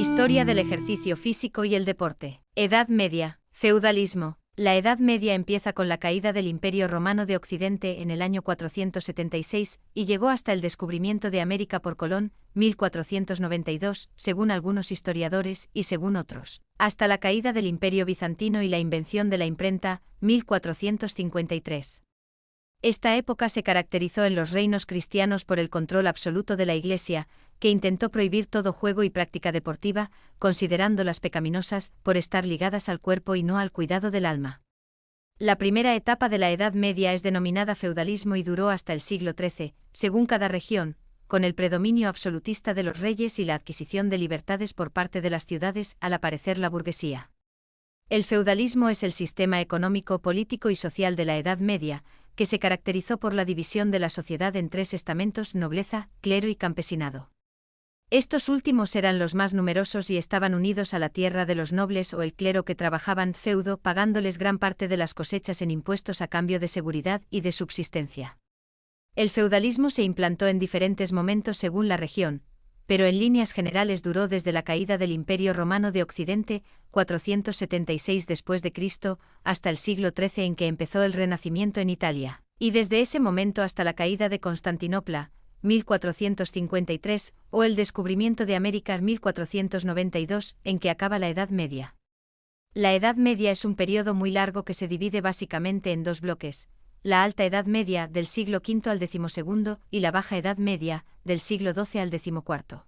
Historia del ejercicio físico y el deporte. Edad Media. Feudalismo. La Edad Media empieza con la caída del Imperio Romano de Occidente en el año 476 y llegó hasta el descubrimiento de América por Colón, 1492, según algunos historiadores y según otros, hasta la caída del Imperio Bizantino y la invención de la imprenta, 1453. Esta época se caracterizó en los reinos cristianos por el control absoluto de la Iglesia, que intentó prohibir todo juego y práctica deportiva, considerándolas pecaminosas por estar ligadas al cuerpo y no al cuidado del alma. La primera etapa de la Edad Media es denominada feudalismo y duró hasta el siglo XIII, según cada región, con el predominio absolutista de los reyes y la adquisición de libertades por parte de las ciudades al aparecer la burguesía. El feudalismo es el sistema económico, político y social de la Edad Media, que se caracterizó por la división de la sociedad en tres estamentos: nobleza, clero y campesinado. Estos últimos eran los más numerosos y estaban unidos a la tierra de los nobles o el clero que trabajaban feudo, pagándoles gran parte de las cosechas en impuestos a cambio de seguridad y de subsistencia. El feudalismo se implantó en diferentes momentos según la región, pero en líneas generales duró desde la caída del Imperio Romano de Occidente, 476 después de Cristo, hasta el siglo XIII en que empezó el Renacimiento en Italia, y desde ese momento hasta la caída de Constantinopla, 1453, o el descubrimiento de América, 1492, en que acaba la Edad Media. La Edad Media es un periodo muy largo que se divide básicamente en dos bloques: la Alta Edad Media, del siglo V al XII, y la Baja Edad Media, del siglo XII al XIV.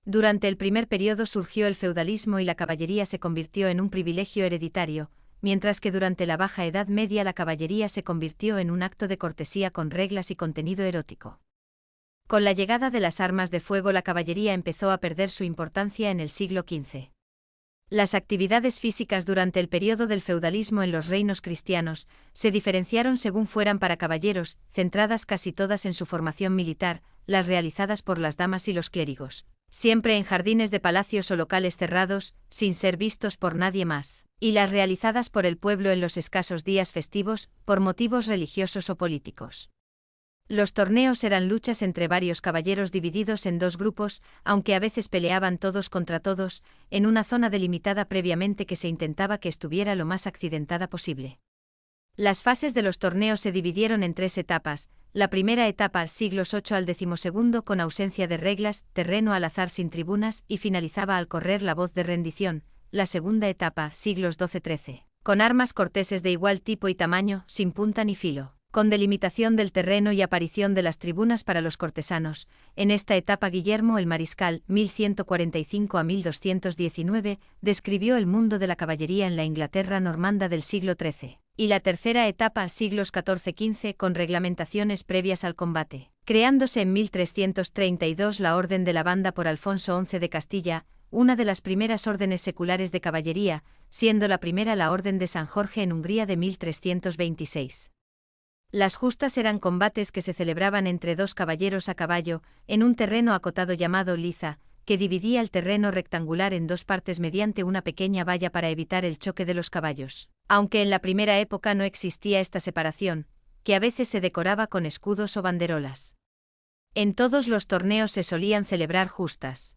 Durante el primer periodo surgió el feudalismo y la caballería se convirtió en un privilegio hereditario, mientras que durante la Baja Edad Media la caballería se convirtió en un acto de cortesía con reglas y contenido erótico. Con la llegada de las armas de fuego la caballería empezó a perder su importancia en el siglo XV. Las actividades físicas durante el periodo del feudalismo en los reinos cristianos se diferenciaron según fueran para caballeros, centradas casi todas en su formación militar, las realizadas por las damas y los clérigos, siempre en jardines de palacios o locales cerrados, sin ser vistos por nadie más, y las realizadas por el pueblo en los escasos días festivos, por motivos religiosos o políticos. Los torneos eran luchas entre varios caballeros divididos en dos grupos, aunque a veces peleaban todos contra todos, en una zona delimitada previamente que se intentaba que estuviera lo más accidentada posible. Las fases de los torneos se dividieron en tres etapas: la primera etapa, siglos VIII al XII, con ausencia de reglas, terreno al azar sin tribunas, y finalizaba al correr la voz de rendición; la segunda etapa, siglos XII-XIII, con armas corteses de igual tipo y tamaño, sin punta ni filo, con delimitación del terreno y aparición de las tribunas para los cortesanos. En esta etapa Guillermo el Mariscal, 1145 a 1219, describió el mundo de la caballería en la Inglaterra normanda del siglo XIII. Y la tercera etapa, siglos XIV-XV, con reglamentaciones previas al combate, creándose en 1332 la Orden de la Banda por Alfonso XI de Castilla, una de las primeras órdenes seculares de caballería, siendo la primera la Orden de San Jorge en Hungría de 1326. Las justas eran combates que se celebraban entre dos caballeros a caballo, en un terreno acotado llamado liza, que dividía el terreno rectangular en dos partes mediante una pequeña valla para evitar el choque de los caballos, aunque en la primera época no existía esta separación, que a veces se decoraba con escudos o banderolas. En todos los torneos se solían celebrar justas.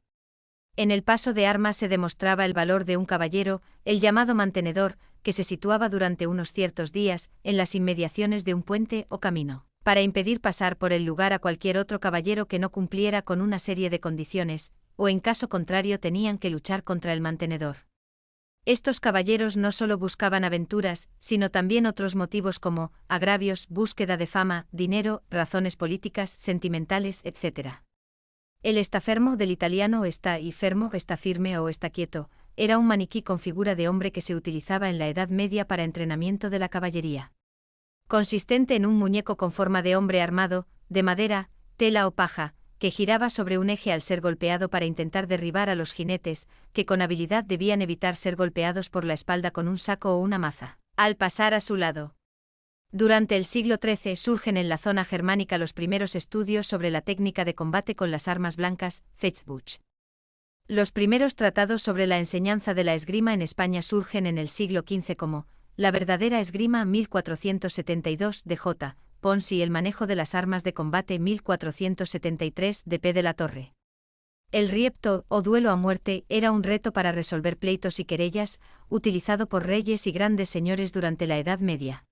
En el paso de armas se demostraba el valor de un caballero, el llamado mantenedor, que se situaba durante unos ciertos días, en las inmediaciones de un puente o camino, para impedir pasar por el lugar a cualquier otro caballero que no cumpliera con una serie de condiciones, o en caso contrario tenían que luchar contra el mantenedor. Estos caballeros no solo buscaban aventuras, sino también otros motivos como agravios, búsqueda de fama, dinero, razones políticas, sentimentales, etc. El estafermo, del italiano sta y fermo, está firme o está quieto, era un maniquí con figura de hombre que se utilizaba en la Edad Media para entrenamiento de la caballería. Consistente en un muñeco con forma de hombre armado, de madera, tela o paja, que giraba sobre un eje al ser golpeado para intentar derribar a los jinetes, que con habilidad debían evitar ser golpeados por la espalda con un saco o una maza, al pasar a su lado. Durante el siglo XIII surgen en la zona germánica los primeros estudios sobre la técnica de combate con las armas blancas, Fechbuch. Los primeros tratados sobre la enseñanza de la esgrima en España surgen en el siglo XV como La verdadera esgrima, 1472, de J. Pons, y El manejo de las armas de combate, 1473, de P. de la Torre. El riepto, o duelo a muerte, era un reto para resolver pleitos y querellas, utilizado por reyes y grandes señores durante la Edad Media.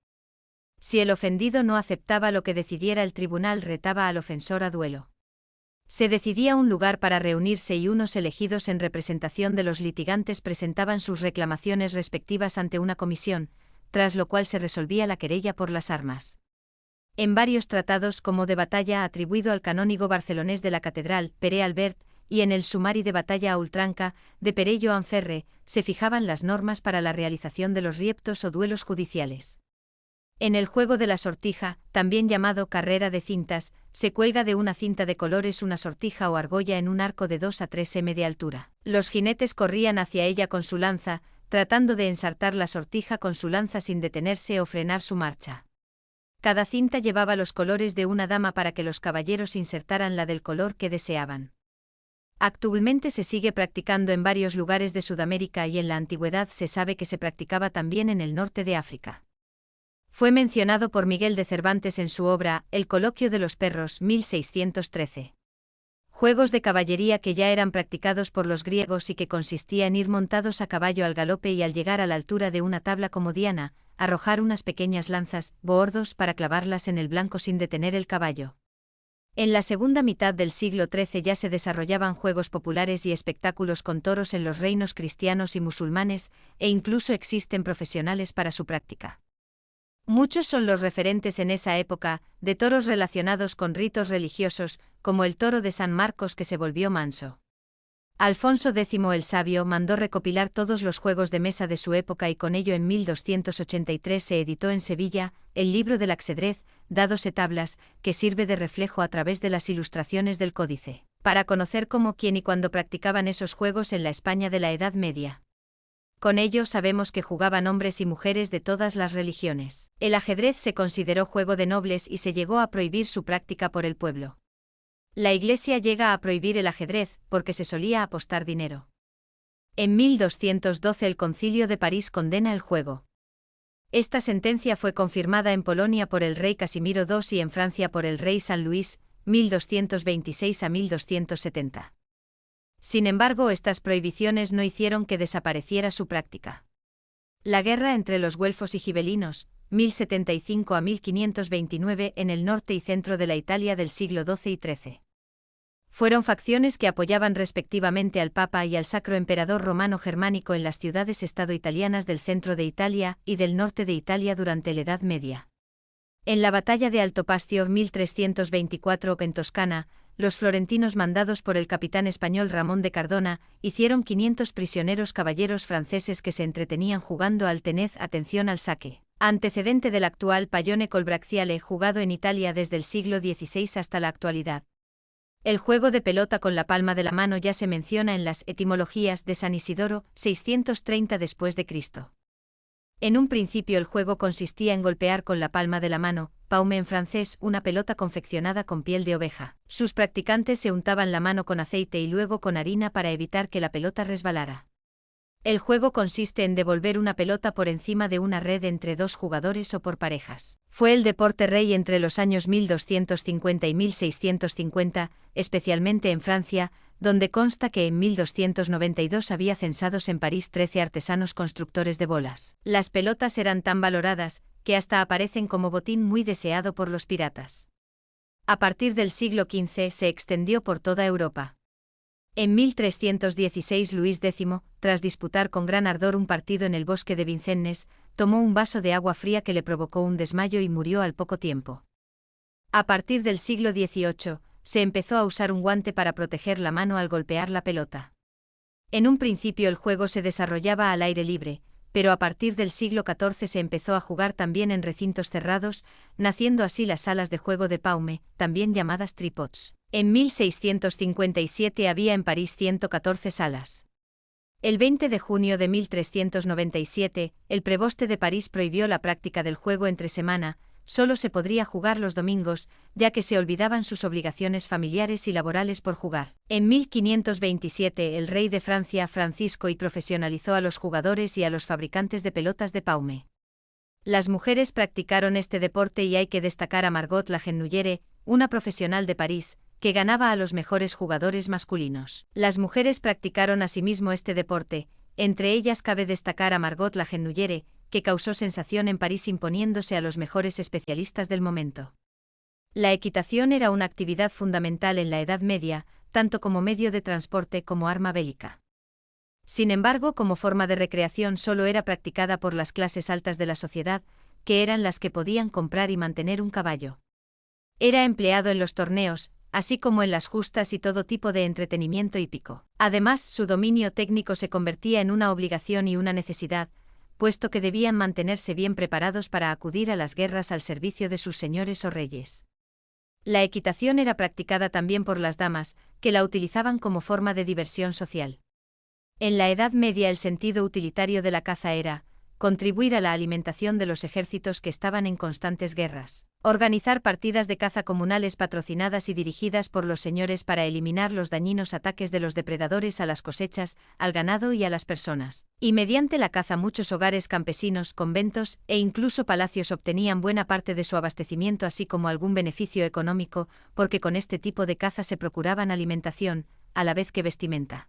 Si el ofendido no aceptaba lo que decidiera el tribunal, retaba al ofensor a duelo. Se decidía un lugar para reunirse y unos elegidos en representación de los litigantes presentaban sus reclamaciones respectivas ante una comisión, tras lo cual se resolvía la querella por las armas. En varios tratados como de batalla atribuido al canónigo barcelonés de la catedral, Pere Albert, y en el Sumari de batalla a ultranca, de Pere Joan Ferre, se fijaban las normas para la realización de los rieptos o duelos judiciales. En el juego de la sortija, también llamado carrera de cintas, se cuelga de una cinta de colores una sortija o argolla en un arco de 2 a 3 m de altura. Los jinetes corrían hacia ella con su lanza, tratando de ensartar la sortija con su lanza sin detenerse o frenar su marcha. Cada cinta llevaba los colores de una dama para que los caballeros insertaran la del color que deseaban. Actualmente se sigue practicando en varios lugares de Sudamérica y en la antigüedad se sabe que se practicaba también en el norte de África. Fue mencionado por Miguel de Cervantes en su obra El coloquio de los perros, 1613. Juegos de caballería que ya eran practicados por los griegos y que consistía en ir montados a caballo al galope y al llegar a la altura de una tabla como diana, arrojar unas pequeñas lanzas, boordos, para clavarlas en el blanco sin detener el caballo. En la segunda mitad del siglo XIII ya se desarrollaban juegos populares y espectáculos con toros en los reinos cristianos y musulmanes, e incluso existen profesionales para su práctica. Muchos son los referentes en esa época, de toros relacionados con ritos religiosos, como el toro de San Marcos que se volvió manso. Alfonso X el Sabio mandó recopilar todos los juegos de mesa de su época y con ello en 1283 se editó en Sevilla, el libro del Axedrez, dados e tablas, que sirve de reflejo a través de las ilustraciones del códice, para conocer cómo, quién y cuándo practicaban esos juegos en la España de la Edad Media. Con ello sabemos que jugaban hombres y mujeres de todas las religiones. El ajedrez se consideró juego de nobles y se llegó a prohibir su práctica por el pueblo. La Iglesia llega a prohibir el ajedrez porque se solía apostar dinero. En 1212 el Concilio de París condena el juego. Esta sentencia fue confirmada en Polonia por el rey Casimiro II y en Francia por el rey San Luis, 1226 a 1270. Sin embargo, estas prohibiciones no hicieron que desapareciera su práctica. La guerra entre los güelfos y gibelinos, 1075 a 1529 en el norte y centro de la Italia del siglo XII y XIII. Fueron facciones que apoyaban respectivamente al Papa y al Sacro Emperador Romano Germánico en las ciudades-estado italianas del centro de Italia y del norte de Italia durante la Edad Media. En la batalla de Alto Pastio 1324 en Toscana, los florentinos mandados por el capitán español Ramón de Cardona, hicieron 500 prisioneros caballeros franceses que se entretenían jugando al tenez atención al saque, antecedente del actual pallone col bracciale jugado en Italia desde el siglo XVI hasta la actualidad. El juego de pelota con la palma de la mano ya se menciona en las etimologías de San Isidoro, 630 después de Cristo. En un principio el juego consistía en golpear con la palma de la mano, paume en francés, una pelota confeccionada con piel de oveja. Sus practicantes se untaban la mano con aceite y luego con harina para evitar que la pelota resbalara. El juego consiste en devolver una pelota por encima de una red entre dos jugadores o por parejas. Fue el deporte rey entre los años 1250 y 1650, especialmente en Francia, donde consta que en 1292 había censados en París 13 artesanos constructores de bolas. Las pelotas eran tan valoradas, que hasta aparecen como botín muy deseado por los piratas. A partir del siglo XV se extendió por toda Europa. En 1316 Luis X, tras disputar con gran ardor un partido en el bosque de Vincennes, tomó un vaso de agua fría que le provocó un desmayo y murió al poco tiempo. A partir del siglo XVIII, se empezó a usar un guante para proteger la mano al golpear la pelota. En un principio el juego se desarrollaba al aire libre, pero a partir del siglo XIV se empezó a jugar también en recintos cerrados, naciendo así las salas de juego de paume, también llamadas tripods. En 1657 había en París 114 salas. El 20 de junio de 1397, el preboste de París prohibió la práctica del juego entre semana, solo se podría jugar los domingos, ya que se olvidaban sus obligaciones familiares y laborales por jugar. En 1527 el rey de Francia Francisco I profesionalizó a los jugadores y a los fabricantes de pelotas de paume. Las mujeres practicaron este deporte y hay que destacar a Margot la Genouillere, una profesional de París, que ganaba a los mejores jugadores masculinos. Las mujeres practicaron asimismo este deporte, entre ellas cabe destacar a Margot la Genouillère, que causó sensación en París imponiéndose a los mejores especialistas del momento. La equitación era una actividad fundamental en la Edad Media, tanto como medio de transporte como arma bélica. Sin embargo, como forma de recreación solo era practicada por las clases altas de la sociedad, que eran las que podían comprar y mantener un caballo. Era empleado en los torneos, así como en las justas y todo tipo de entretenimiento hípico. Además, su dominio técnico se convertía en una obligación y una necesidad, puesto que debían mantenerse bien preparados para acudir a las guerras al servicio de sus señores o reyes. La equitación era practicada también por las damas, que la utilizaban como forma de diversión social. En la Edad Media el sentido utilitario de la caza era contribuir a la alimentación de los ejércitos que estaban en constantes guerras, organizar partidas de caza comunales patrocinadas y dirigidas por los señores para eliminar los dañinos ataques de los depredadores a las cosechas, al ganado y a las personas. Y mediante la caza muchos hogares campesinos, conventos e incluso palacios obtenían buena parte de su abastecimiento así como algún beneficio económico, porque con este tipo de caza se procuraban alimentación, a la vez que vestimenta.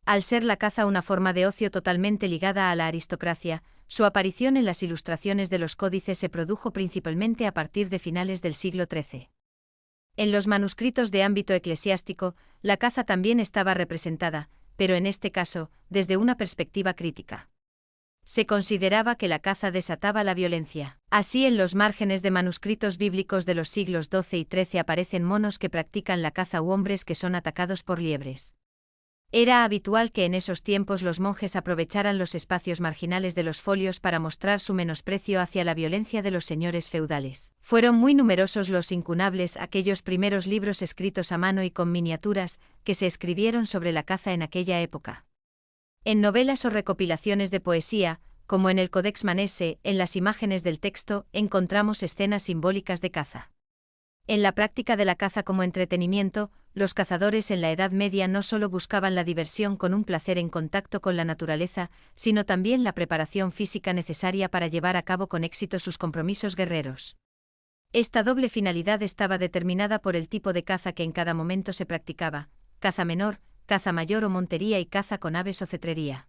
Al ser la caza una forma de ocio totalmente ligada a la aristocracia, su aparición en las ilustraciones de los códices se produjo principalmente a partir de finales del siglo XIII. En los manuscritos de ámbito eclesiástico, la caza también estaba representada, pero en este caso, desde una perspectiva crítica. Se consideraba que la caza desataba la violencia. Así, en los márgenes de manuscritos bíblicos de los siglos XII y XIII aparecen monos que practican la caza u hombres que son atacados por liebres. Era habitual que en esos tiempos los monjes aprovecharan los espacios marginales de los folios para mostrar su menosprecio hacia la violencia de los señores feudales. Fueron muy numerosos los incunables, aquellos primeros libros escritos a mano y con miniaturas, que se escribieron sobre la caza en aquella época. En novelas o recopilaciones de poesía, como en el Codex Manesse, en las imágenes del texto, encontramos escenas simbólicas de caza. En la práctica de la caza como entretenimiento, los cazadores en la Edad Media no solo buscaban la diversión con un placer en contacto con la naturaleza, sino también la preparación física necesaria para llevar a cabo con éxito sus compromisos guerreros. Esta doble finalidad estaba determinada por el tipo de caza que en cada momento se practicaba: caza menor, caza mayor o montería y caza con aves o cetrería.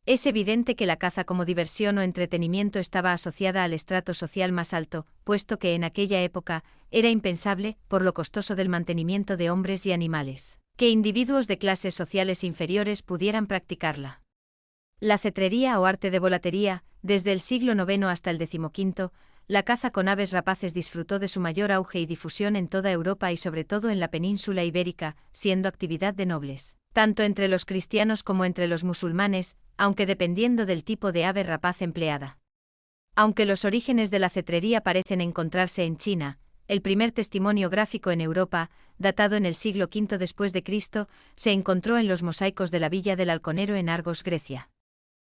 Es evidente que la caza como diversión o entretenimiento estaba asociada al estrato social más alto, puesto que en aquella época era impensable, por lo costoso del mantenimiento de hombres y animales, que individuos de clases sociales inferiores pudieran practicarla. La cetrería o arte de volatería, desde el siglo IX hasta el XV, la caza con aves rapaces disfrutó de su mayor auge y difusión en toda Europa y sobre todo en la península ibérica, siendo actividad de nobles, tanto entre los cristianos como entre los musulmanes, aunque dependiendo del tipo de ave rapaz empleada. Aunque los orígenes de la cetrería parecen encontrarse en China, el primer testimonio gráfico en Europa, datado en el siglo V después de Cristo, se encontró en los mosaicos de la villa del Halconero en Argos, Grecia.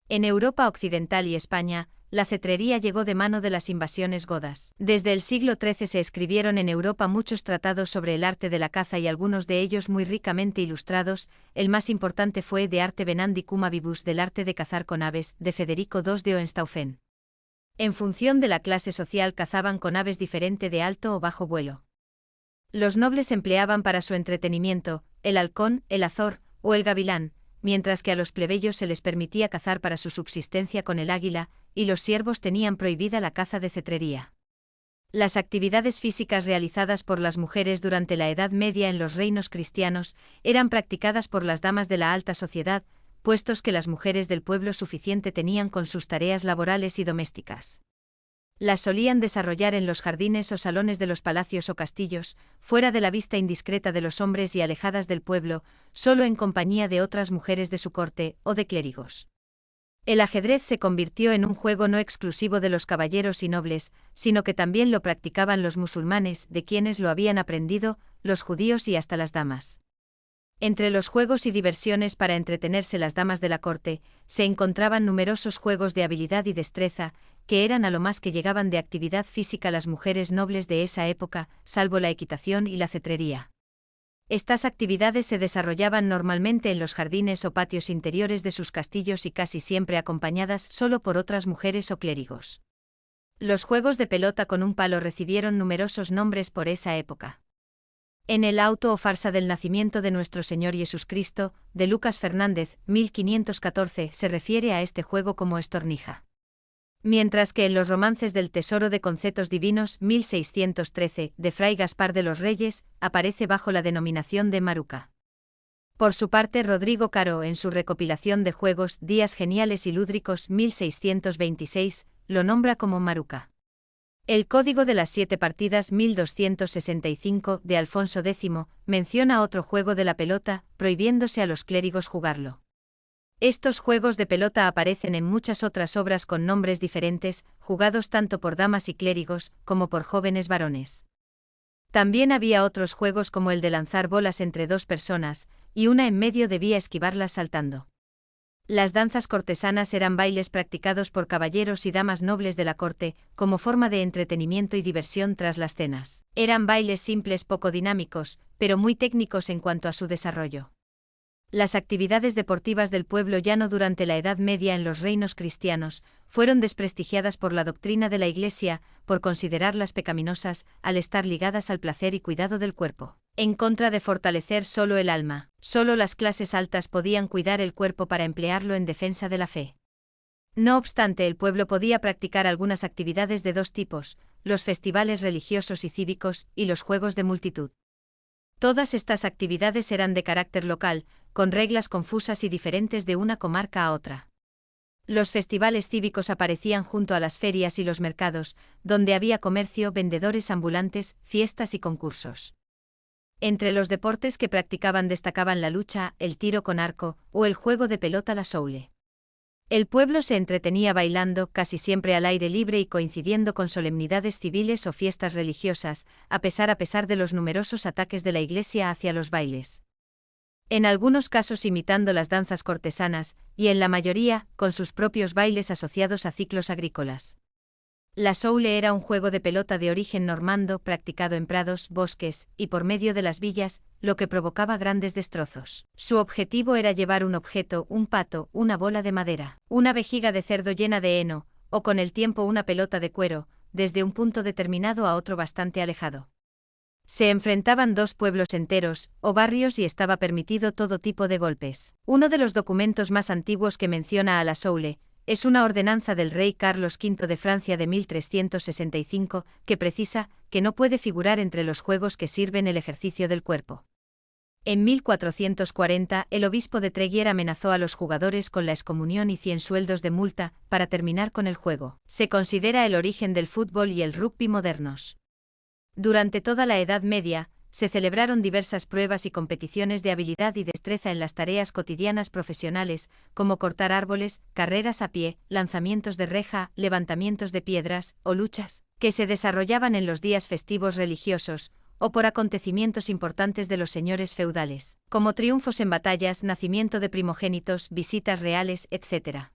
En Europa occidental y España, la cetrería llegó de mano de las invasiones godas. Desde el siglo XIII se escribieron en Europa muchos tratados sobre el arte de la caza y algunos de ellos muy ricamente ilustrados. El más importante fue De arte venandi cum avibus, del arte de cazar con aves, de Federico II de Hohenstaufen. En función de la clase social cazaban con aves diferente de alto o bajo vuelo. Los nobles empleaban para su entretenimiento el halcón, el azor o el gavilán, mientras que a los plebeyos se les permitía cazar para su subsistencia con el águila, y los siervos tenían prohibida la caza de cetrería. Las actividades físicas realizadas por las mujeres durante la Edad Media en los reinos cristianos eran practicadas por las damas de la alta sociedad, puestos que las mujeres del pueblo suficiente tenían con sus tareas laborales y domésticas. Las solían desarrollar en los jardines o salones de los palacios o castillos, fuera de la vista indiscreta de los hombres y alejadas del pueblo, solo en compañía de otras mujeres de su corte o de clérigos. El ajedrez se convirtió en un juego no exclusivo de los caballeros y nobles, sino que también lo practicaban los musulmanes, de quienes lo habían aprendido, los judíos y hasta las damas. Entre los juegos y diversiones para entretenerse las damas de la corte, se encontraban numerosos juegos de habilidad y destreza, que eran a lo más que llegaban de actividad física las mujeres nobles de esa época, salvo la equitación y la cetrería. Estas actividades se desarrollaban normalmente en los jardines o patios interiores de sus castillos y casi siempre acompañadas solo por otras mujeres o clérigos. Los juegos de pelota con un palo recibieron numerosos nombres por esa época. En el auto o farsa del nacimiento de nuestro Señor Jesucristo, de Lucas Fernández, 1514, se refiere a este juego como estornija. Mientras que en los romances del Tesoro de Conceptos Divinos, 1613, de Fray Gaspar de los Reyes, aparece bajo la denominación de maruca. Por su parte, Rodrigo Caro, en su recopilación de juegos Días Geniales y Lúdricos, 1626, lo nombra como maruca. El Código de las 7 partidas 1265 de Alfonso X menciona otro juego de la pelota, prohibiéndose a los clérigos jugarlo. Estos juegos de pelota aparecen en muchas otras obras con nombres diferentes, jugados tanto por damas y clérigos, como por jóvenes varones. También había otros juegos como el de lanzar bolas entre dos personas, y una en medio debía esquivarlas saltando. Las danzas cortesanas eran bailes practicados por caballeros y damas nobles de la corte, como forma de entretenimiento y diversión tras las cenas. Eran bailes simples poco dinámicos, pero muy técnicos en cuanto a su desarrollo. Las actividades deportivas del pueblo llano durante la Edad Media en los reinos cristianos fueron desprestigiadas por la doctrina de la Iglesia, por considerarlas pecaminosas, al estar ligadas al placer y cuidado del cuerpo. En contra de fortalecer solo el alma, solo las clases altas podían cuidar el cuerpo para emplearlo en defensa de la fe. No obstante, el pueblo podía practicar algunas actividades de dos tipos, los festivales religiosos y cívicos, y los juegos de multitud. Todas estas actividades eran de carácter local, con reglas confusas y diferentes de una comarca a otra. Los festivales cívicos aparecían junto a las ferias y los mercados, donde había comercio, vendedores ambulantes, fiestas y concursos. Entre los deportes que practicaban destacaban la lucha, el tiro con arco, o el juego de pelota la soule. El pueblo se entretenía bailando, casi siempre al aire libre y coincidiendo con solemnidades civiles o fiestas religiosas, a pesar de los numerosos ataques de la Iglesia hacia los bailes. En algunos casos imitando las danzas cortesanas, y en la mayoría, con sus propios bailes asociados a ciclos agrícolas. La soule era un juego de pelota de origen normando practicado en prados, bosques, y por medio de las villas, lo que provocaba grandes destrozos. Su objetivo era llevar un objeto, un pato, una bola de madera, una vejiga de cerdo llena de heno, o con el tiempo una pelota de cuero, desde un punto determinado a otro bastante alejado. Se enfrentaban dos pueblos enteros, o barrios, y estaba permitido todo tipo de golpes. Uno de los documentos más antiguos que menciona a la soule es una ordenanza del rey Carlos V de Francia de 1365, que precisa que no puede figurar entre los juegos que sirven el ejercicio del cuerpo. En 1440, el obispo de Tréguier amenazó a los jugadores con la excomunión y 100 sueldos de multa para terminar con el juego. Se considera el origen del fútbol y el rugby modernos. Durante toda la Edad Media, se celebraron diversas pruebas y competiciones de habilidad y destreza en las tareas cotidianas profesionales, como cortar árboles, carreras a pie, lanzamientos de reja, levantamientos de piedras, o luchas, que se desarrollaban en los días festivos religiosos, o por acontecimientos importantes de los señores feudales, como triunfos en batallas, nacimiento de primogénitos, visitas reales, etc.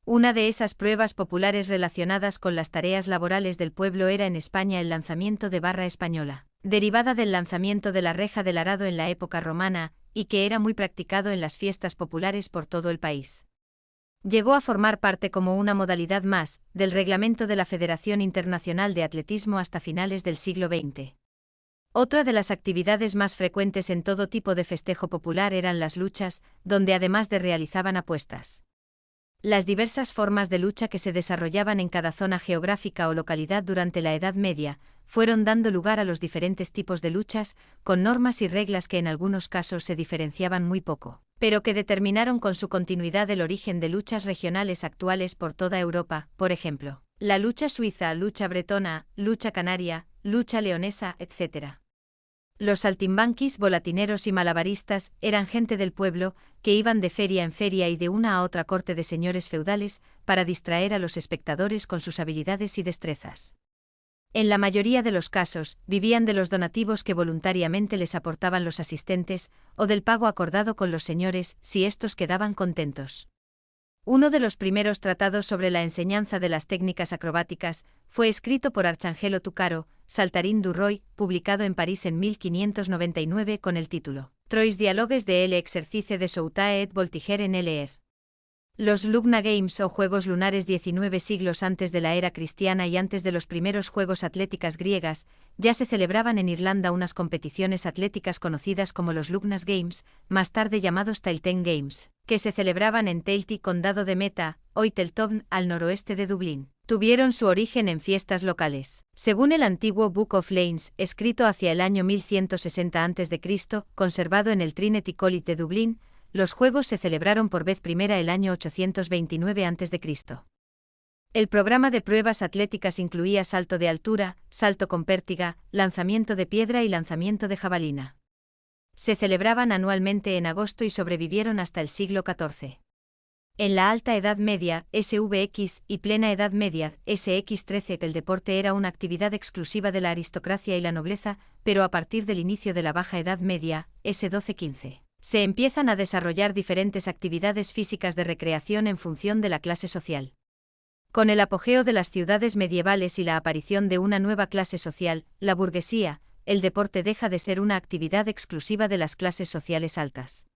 Una de esas pruebas populares relacionadas con las tareas laborales del pueblo era en España el lanzamiento de barra española, derivada del lanzamiento de la reja del arado en la época romana, y que era muy practicado en las fiestas populares por todo el país. Llegó a formar parte como una modalidad más del reglamento de la Federación Internacional de Atletismo hasta finales del siglo XX. Otra de las actividades más frecuentes en todo tipo de festejo popular eran las luchas, donde además realizaban apuestas. Las diversas formas de lucha que se desarrollaban en cada zona geográfica o localidad durante la Edad Media fueron dando lugar a los diferentes tipos de luchas, con normas y reglas que en algunos casos se diferenciaban muy poco, pero que determinaron con su continuidad el origen de luchas regionales actuales por toda Europa, por ejemplo, la lucha suiza, lucha bretona, lucha canaria, lucha leonesa, etc. Los saltimbanquis, volatineros y malabaristas eran gente del pueblo que iban de feria en feria y de una a otra corte de señores feudales para distraer a los espectadores con sus habilidades y destrezas. En la mayoría de los casos, vivían de los donativos que voluntariamente les aportaban los asistentes, o del pago acordado con los señores, si estos quedaban contentos. Uno de los primeros tratados sobre la enseñanza de las técnicas acrobáticas fue escrito por Arcangelo Tucaro, Saltarín du Roy, publicado en París en 1599 con el título Trois dialogues de l'exercice de Soutae et Voltiger en l'Air. Los Lugna Games o Juegos Lunares 19 siglos antes de la era cristiana y antes de los primeros Juegos Atléticas griegas, ya se celebraban en Irlanda unas competiciones atléticas conocidas como los Lugnas Games, más tarde llamados Tailteann Games, que se celebraban en Tailtea, condado de Meta, hoy Teltown, al noroeste de Dublín. Tuvieron su origen en fiestas locales. Según el antiguo Book of Lanes, escrito hacia el año 1160 a.C., conservado en el Trinity College de Dublín, los Juegos se celebraron por vez primera el año 829 a.C. El programa de pruebas atléticas incluía salto de altura, salto con pértiga, lanzamiento de piedra y lanzamiento de jabalina. Se celebraban anualmente en agosto y sobrevivieron hasta el siglo XIV. En la Alta Edad Media, SVX, y Plena Edad Media, SX13, el deporte era una actividad exclusiva de la aristocracia y la nobleza, pero a partir del inicio de la Baja Edad Media, S12-15. Se empiezan a desarrollar diferentes actividades físicas de recreación en función de la clase social. Con el apogeo de las ciudades medievales y la aparición de una nueva clase social, la burguesía, el deporte deja de ser una actividad exclusiva de las clases sociales altas.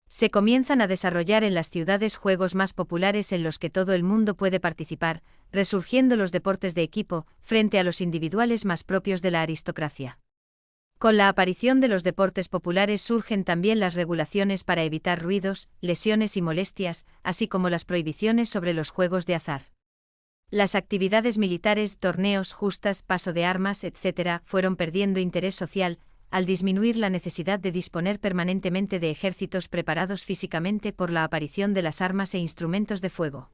Se comienzan a desarrollar en las ciudades juegos más populares en los que todo el mundo puede participar, resurgiendo los deportes de equipo, frente a los individuales más propios de la aristocracia. Con la aparición de los deportes populares surgen también las regulaciones para evitar ruidos, lesiones y molestias, así como las prohibiciones sobre los juegos de azar. Las actividades militares, torneos, justas, paso de armas, etc., fueron perdiendo interés social, al disminuir la necesidad de disponer permanentemente de ejércitos preparados físicamente por la aparición de las armas e instrumentos de fuego.